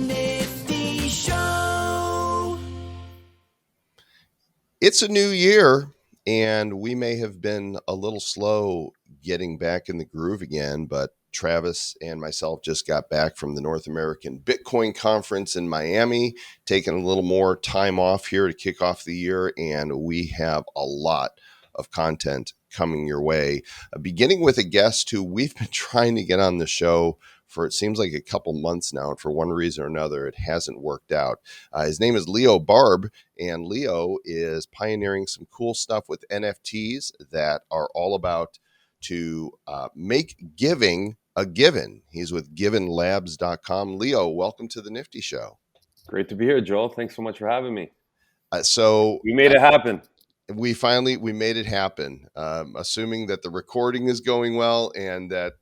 Nifty.Show. It's a new year, and we may have been a little slow getting back in the groove again, but Travis and myself just got back from the North American Bitcoin Conference in Miami, taking a little more time off here to kick off the year, and we have a lot of content coming your way, beginning with a guest who we've been trying to get on the show for it seems like a couple months now, and for one reason or another, it hasn't worked out. His name is Leo Barb, and Leo is pioneering some cool stuff with NFTs that are all about to make giving a given. He's with givenlabs.com. Leo, welcome to the Nifty Show. Great to be here, Joel. Thanks so much for having me. So we made it happen. We made it happen, assuming that the recording is going well and that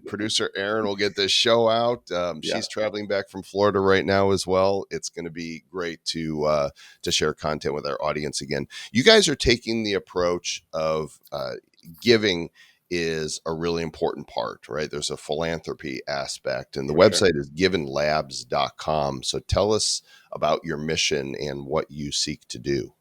producer Aaron will get this show out. She's traveling back from Florida right now as well. It's going to be great to share content with our audience again. You guys are taking the approach of giving is a really important part, right? There's a philanthropy aspect, and the website is givenlabs.com. So tell us about your mission and what you seek to do.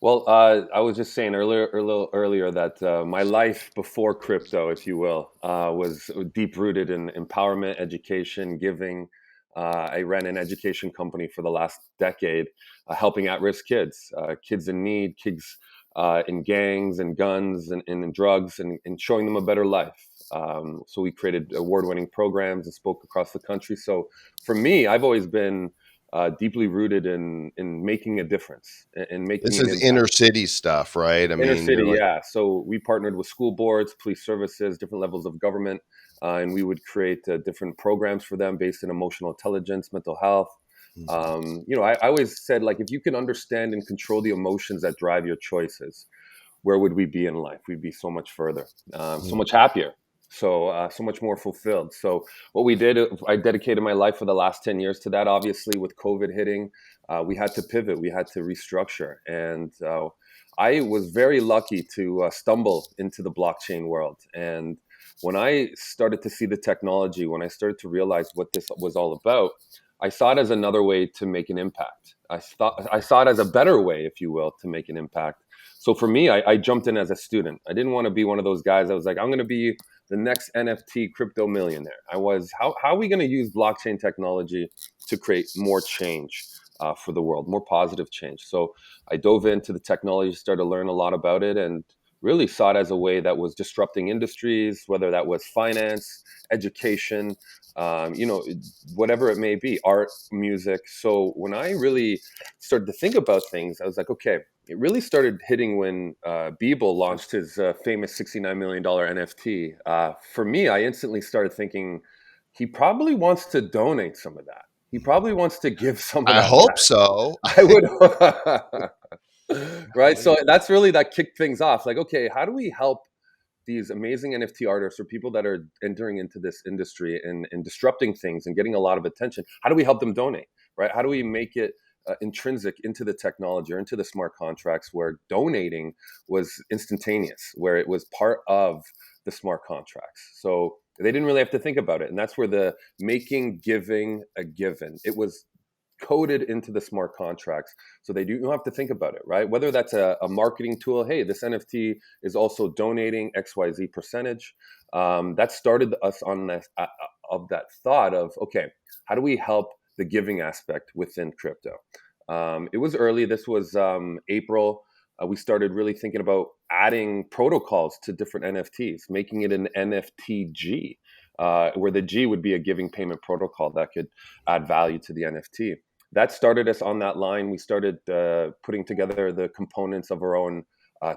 Well, I was just saying a little earlier that my life before crypto, if you will, was deep rooted in empowerment, education, giving. I ran an education company for the last decade, helping at-risk kids, kids in need, kids in gangs and guns and in drugs, and showing them a better life. So we created award-winning programs and spoke across the country. So for me, I've always been deeply rooted in making a difference and making. This is inner city stuff, right? Inner city, yeah. So we partnered with school boards, police services, different levels of government, and we would create different programs for them based in emotional intelligence, mental health. I always said, like, if you can understand and control the emotions that drive your choices, where would we be in life? We'd be so much further, so much happier. So much more fulfilled. So what we did, I dedicated my life for the last 10 years to that. Obviously, with COVID hitting, we had to pivot. We had to restructure. And I was very lucky to stumble into the blockchain world. And when I started to see the technology, when I started to realize what this was all about, I saw it as another way to make an impact. I saw it as a better way, if you will, to make an impact. So for me, I jumped in as a student. I didn't want to be one of those guys that was like, I'm going to be the next NFT crypto millionaire. I was, how are we going to use blockchain technology to create more change for the world, more positive change? So I dove into the technology, started to learn a lot about it, and really saw it as a way that was disrupting industries, whether that was finance, education, whatever it may be, art, music. So when I really started to think about things, I was like, okay, it really started hitting when Beeple launched his famous $69 million NFT. For me, I instantly started thinking, he probably wants to donate some of that. He probably wants to give some of that. I hope so. I would. Right. So that kicked things off. Like, okay, how do we help these amazing NFT artists or people that are entering into this industry and disrupting things and getting a lot of attention? How do we help them donate? Right. How do we make it intrinsic into the technology or into the smart contracts where donating was instantaneous, where it was part of the smart contracts? So they didn't really have to think about it. And that's where the making giving a given, it was coded into the smart contracts. So they don't have to think about it, right? Whether that's a marketing tool, hey, this NFT is also donating XYZ percentage. That started us on that thought of, okay, how do we help the giving aspect within crypto? It was early. This was April. We started really thinking about adding protocols to different NFTs, making it an NFTG, where the G would be a giving payment protocol that could add value to the NFT. That started us on that line. We started putting together the components of our own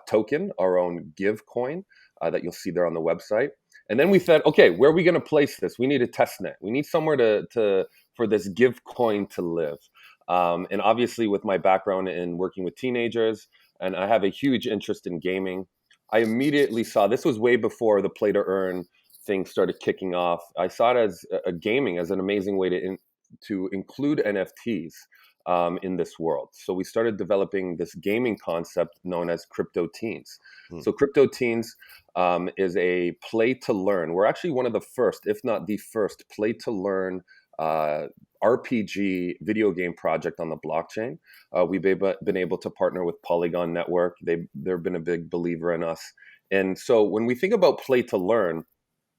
token, our own Give coin that you'll see there on the website. And then we said, okay, where are we going to place this? We need a test net. We need somewhere for this Give coin to live. And obviously, with my background in working with teenagers, and I have a huge interest in gaming, I immediately saw, this was way before the play to earn thing started kicking off. I saw it as a gaming as an amazing way to include NFTs in this world. So we started developing this gaming concept known as Crypto Teens. So Crypto Teens is a play to learn. We're actually one of the first, if not the first, play to learn RPG video game project on the blockchain. We've been able to partner with Polygon Network. They've been a big believer in us. And so when we think about play to learn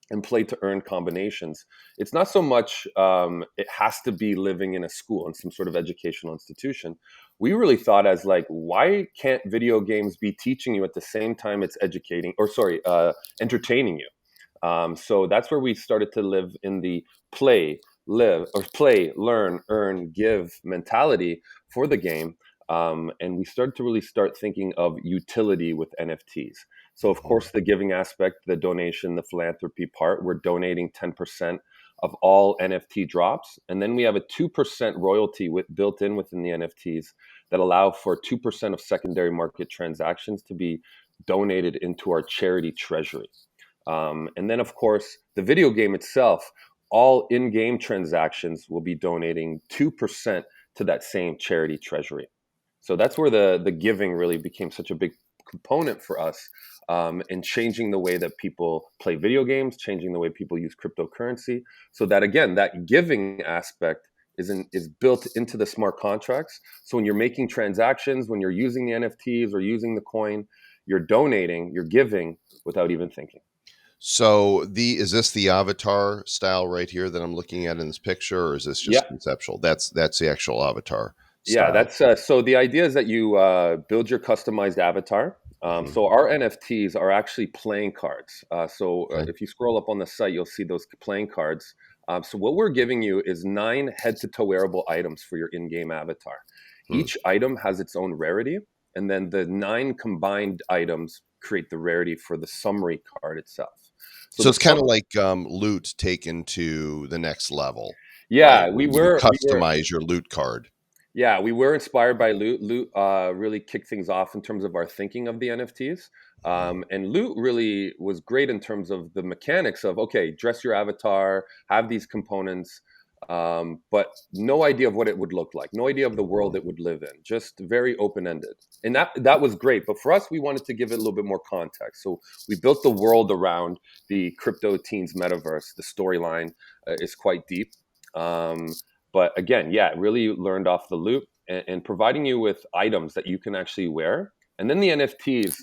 and play to earn combinations, it's not so much it has to be living in a school, in some sort of educational institution. We really thought as like, why can't video games be teaching you at the same time it's entertaining you? So that's where we started to live in the play, learn, earn, give mentality for the game. And we started to really start thinking of utility with NFTs. So, of course, the giving aspect, the donation, the philanthropy part, we're donating 10% of all NFT drops. And then we have a 2% royalty built in within the NFTs that allow for 2% of secondary market transactions to be donated into our charity treasury. And then, of course, the video game itself, all in-game transactions will be donating 2% to that same charity treasury. So that's where the giving really became such a big component for us in changing the way that people play video games, changing the way people use cryptocurrency. So that, again, that giving aspect is built into the smart contracts. So when you're making transactions, when you're using the NFTs or using the coin, you're donating, you're giving without even thinking. So is this the avatar style right here that I'm looking at in this picture, or is this just Yeah. conceptual? That's the actual avatar Yeah, style. that's so the idea is that you build your customized avatar. So our NFTs are actually playing cards. Okay. If you scroll up on the site, you'll see those playing cards. So what we're giving you is 9 head-to-toe wearable items for your in-game avatar. Hmm. Each item has its own rarity, and then the 9 combined items create the rarity for the summary card itself. So So the it's kind of sum, like loot taken to the next level, right? yeah, Where you customize your loot card. Yeah, we were inspired by Loot. Loot really kicked things off in terms of our thinking of the NFTs. And Loot really was great in terms of the mechanics of, okay, dress your avatar, have these components, but no idea of what it would look like, no idea of the world it would live in, just very open-ended. And that was great. But for us, we wanted to give it a little bit more context. So we built the world around the crypto teens metaverse. The storyline is quite deep. Um, but again, yeah, really learned off the loop and providing you with items that you can actually wear. And then the NFTs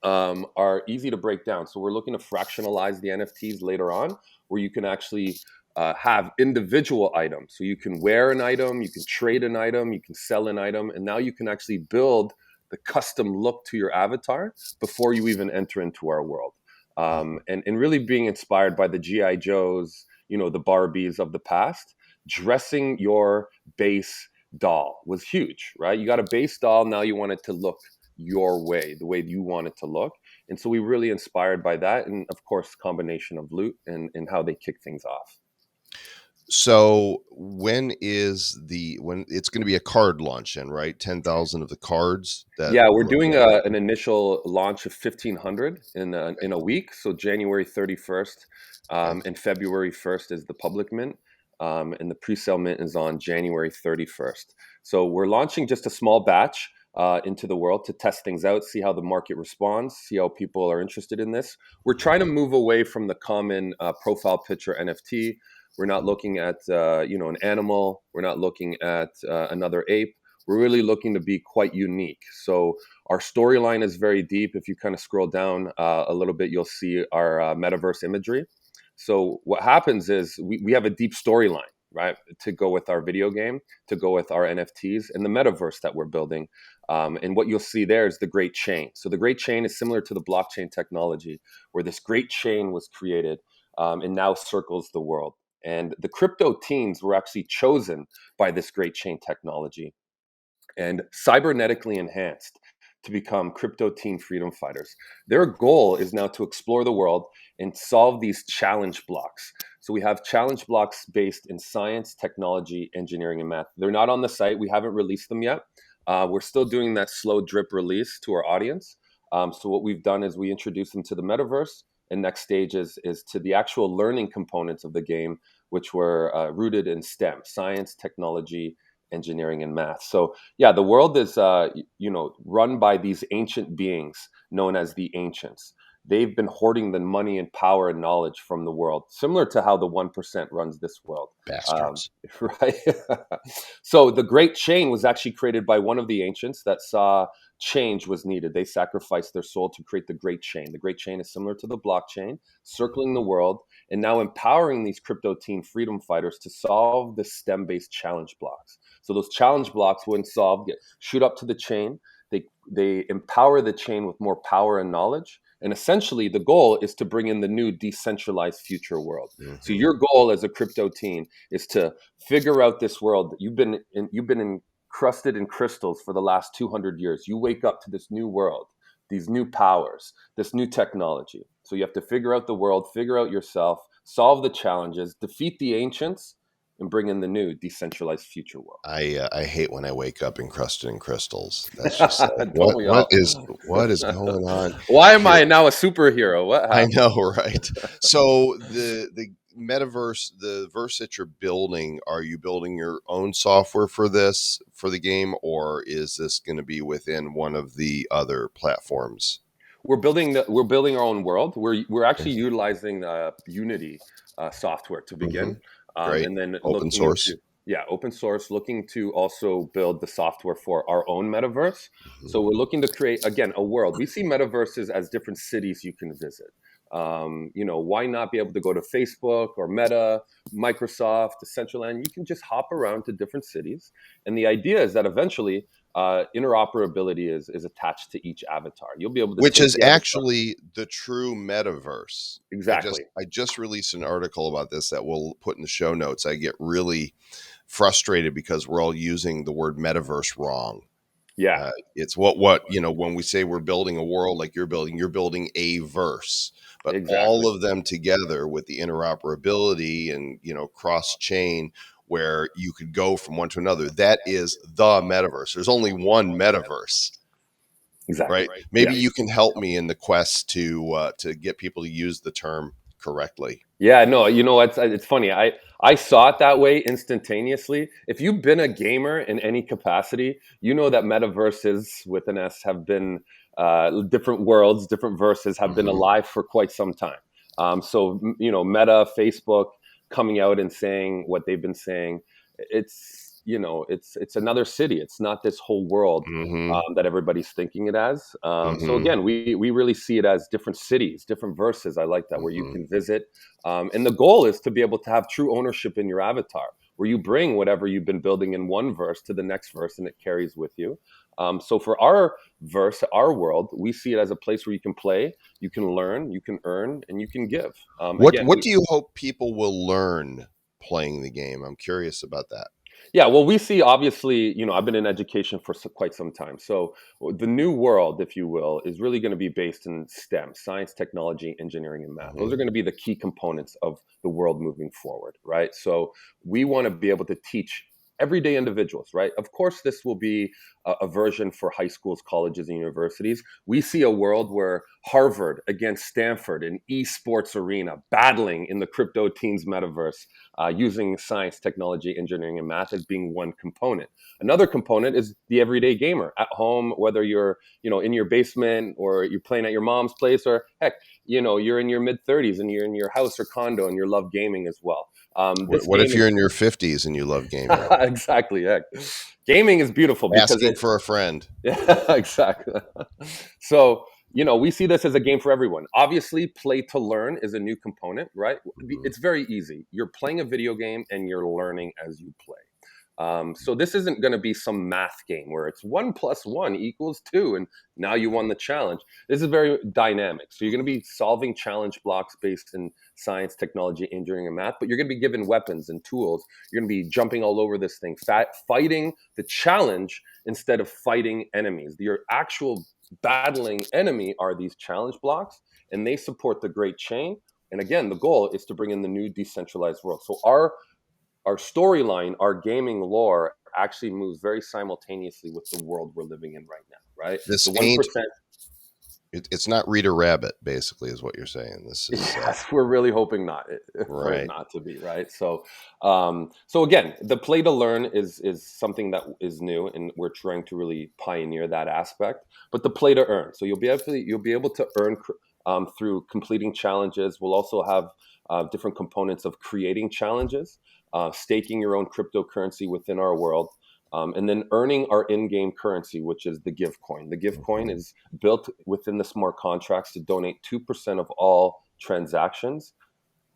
are easy to break down. So we're looking to fractionalize the NFTs later on, where you can actually have individual items. So you can wear an item, you can trade an item, you can sell an item, and now you can actually build the custom look to your avatar before you even enter into our world. And really being inspired by the GI Joes, the Barbies of the past. Dressing your base doll was huge, right? You got a base doll, now you want it to look your way, the way you want it to look. And so we really inspired by that. And of course, combination of loot and how they kick things off. So when it's going to be a card launch in, right? 10,000 of the cards that Yeah, we're we're looking doing at. an initial launch of 1,500 in a week. So January 31st Okay. and February 1st is the public mint. And the pre-sale mint is on January 31st. So we're launching just a small batch into the world to test things out, see how the market responds, see how people are interested in this. We're trying to move away from the common profile picture NFT. We're not looking at an animal. We're not looking at another ape. We're really looking to be quite unique. So our storyline is very deep. If you kind of scroll down a little bit, you'll see our metaverse imagery. So what happens is we have a deep storyline, right, to go with our video game, to go with our NFTs and the metaverse that we're building. And what you'll see there is the Great Chain. So the Great Chain is similar to the blockchain technology, where this great chain was created and now circles the world. And the crypto teens were actually chosen by this great chain technology and cybernetically enhanced to become crypto teen freedom fighters. Their goal is now to explore the world and solve these challenge blocks. So we have challenge blocks based in science, technology, engineering, and math. They're not on the site. We haven't released them yet. We're still doing that slow drip release to our audience. So what we've done is we introduce them to the metaverse, and next stage is to the actual learning components of the game, which were rooted in STEM, science, technology, engineering, and math. So yeah, the world is run by these ancient beings known as the ancients. they've been hoarding the money and power and knowledge from the world, similar to how the 1% runs this world. Bastards. Right. So the great chain was actually created by one of the ancients that saw change was needed. They sacrificed their soul to create the great chain. The great chain is similar to the blockchain, circling the world and now empowering these crypto team freedom fighters to solve the STEM-based challenge blocks. So those challenge blocks, when solved, shoot up to the chain. They empower the chain with more power and knowledge. And essentially, the goal is to bring in the new decentralized future world. Mm-hmm. So your goal as a crypto team is to figure out this world that you've been encrusted in crystals for the last 200 years. You wake up to this new world, these new powers, this new technology. So you have to figure out the world, figure out yourself, solve the challenges, defeat the ancients, and bring in the new decentralized future world. I hate when I wake up encrusted in crystals. That's just like, Don't we all? what is going on Why am here? I now a superhero? What I happened? know, right? So the metaverse, the verse that you're building, are you building your own software for this, for the game, or is this going to be within one of the other platforms? We're building our own world. We're actually utilizing Unity software to begin, Great. and then Open looking source. into open source, looking to also build the software for our own metaverse. So we're looking to create again a world. We see metaverses as different cities you can visit. Why not be able to go to Facebook or Meta, Microsoft, Decentraland? You can just hop around to different cities, and the idea is that eventually interoperability is attached to each avatar. You'll be able to Which take is the avatar. actually the true metaverse. Exactly. I just released an article about this that we'll put in the show notes. I get really frustrated because we're all using the word metaverse wrong. Yeah. It's what when we say we're building a world like you're building a verse, but Exactly. all of them together with the interoperability and cross chain where you could go from one to another. That is the metaverse. There's only one metaverse. Exactly. Right? Maybe Yeah. you can help me in the quest to get people to use the term correctly. Yeah, no, it's funny. I saw it that way instantaneously. If you've been a gamer in any capacity, you know that metaverses with an S have been different worlds, different verses have been alive for quite some time. So Meta, Facebook coming out and saying what they've been saying, it's another city. It's not this whole world that everybody's thinking it as. So again, we really see it as different cities, different verses. I like that where you can visit. And the goal is to be able to have true ownership in your avatar, where you bring whatever you've been building in one verse to the next verse and it carries with you. So for our verse, our world, we see it as a place where you can play, you can learn, you can earn, and you can give. What do you hope people will learn playing the game? I'm curious about that. Yeah, well, we see obviously, I've been in education for quite some time. So the new world, if you will, is really going to be based in STEM, science, technology, engineering, and math. Those are going to be the key components of the world moving forward, right? So we want to be able to teach everyday individuals, right? Of course, this will be a version for high schools, colleges, and universities. We see a world where Harvard against Stanford, an esports arena, battling in the crypto teens metaverse, using science, technology, engineering, and math as being one component. Another component is the everyday gamer at home, whether you're, in your basement or you're playing at your mom's place, or heck, you're in your mid 30s and you're in your house or condo and you love gaming as well. What if you're in your 50s and you love gaming? Exactly. Yeah. Gaming is beautiful because asking for a friend. Yeah, exactly. So, we see this as a game for everyone. Obviously, play to learn is a new component, right? It's very easy. You're playing a video game and you're learning as you play. So this isn't going to be some math game where it's 1 + 1 = 2, and now you won the challenge. This is very dynamic. So you're going to be solving challenge blocks based in science, technology, engineering, and math, but you're going to be given weapons and tools. You're going to be jumping all over this thing, fighting the challenge instead of fighting enemies. Your actual battling enemy are these challenge blocks, and they support the great chain. And again, the goal is to bring in the new decentralized world. So our storyline, our gaming lore actually moves very simultaneously with the world we're living in right now, right? This The 1%. It's not Rita Rabbit, basically, is what you're saying. This is Yes, we're really hoping not for it right. not to be, right? So, so again, the play to learn is something that is new, and we're trying to really pioneer that aspect. But the play to earn, so you'll be able to earn through completing challenges. We'll also have different components of creating challenges, staking your own cryptocurrency within our world, and then earning our in-game currency, which is the Give coin. The Give coin is built within the smart contracts to donate 2% of all transactions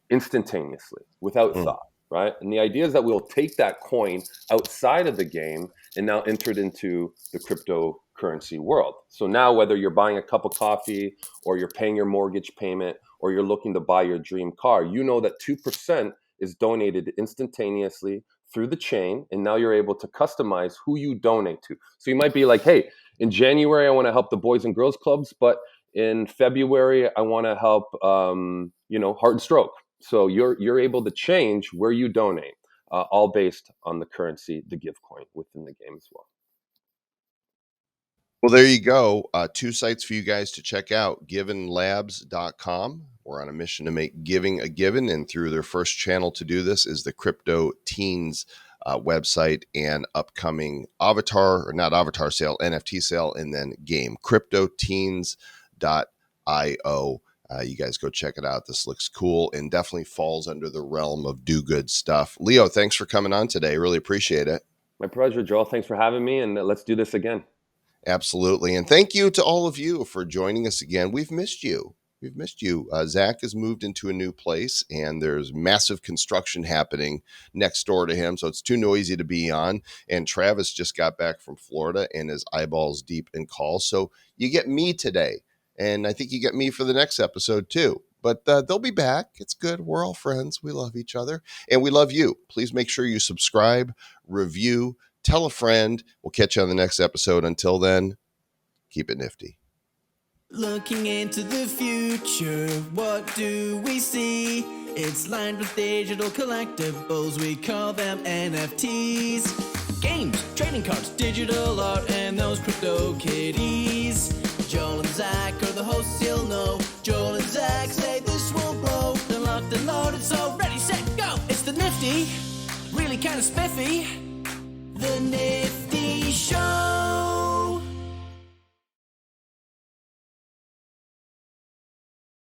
instantaneously without thought, right? And the idea is that we'll take that coin outside of the game and now enter it into the cryptocurrency world. So now whether you're buying a cup of coffee or you're paying your mortgage payment or you're looking to buy your dream car, you know that 2% is donated instantaneously through the chain, and now you're able to customize who you donate to. So you might be like, hey, in January I want to help the Boys and Girls Clubs, but in February I want to help Heart and Stroke. So you're able to change where you donate, all based on the currency, the Give coin, within the game as well. Well, there you go. 2 sites for you guys to check out, givenlabs.com. We're on a mission to make giving a given, and through their first channel to do this is the Crypto Teens website and upcoming NFT sale, and then game, cryptoteens.io. You guys go check it out. This looks cool and definitely falls under the realm of do good stuff. Leo, thanks for coming on today. Really appreciate it. My pleasure, Joel. Thanks for having me, and let's do this again. Absolutely. And thank you to all of you for joining us again. We've missed you. Zach has moved into a new place, and there's massive construction happening next door to him, so it's too noisy to be on. And Travis just got back from Florida and his eyeballs deep in calls. So you get me today, and I think you get me for the next episode too. But they'll be back. It's good. We're all friends. We love each other, and we love you. Please make sure you subscribe, review, tell a friend. We'll catch you on the next episode. Until then, keep it nifty. Looking into the future, what do we see? It's lined with digital collectibles, we call them NFTs. Games, trading cards, digital art, and those crypto kitties. Joel and Zach are the hosts, you'll know. Joel and Zach say this will blow. They're locked and loaded, so ready, set, go! It's the Nifty, really kind of spiffy. The Nifty Show.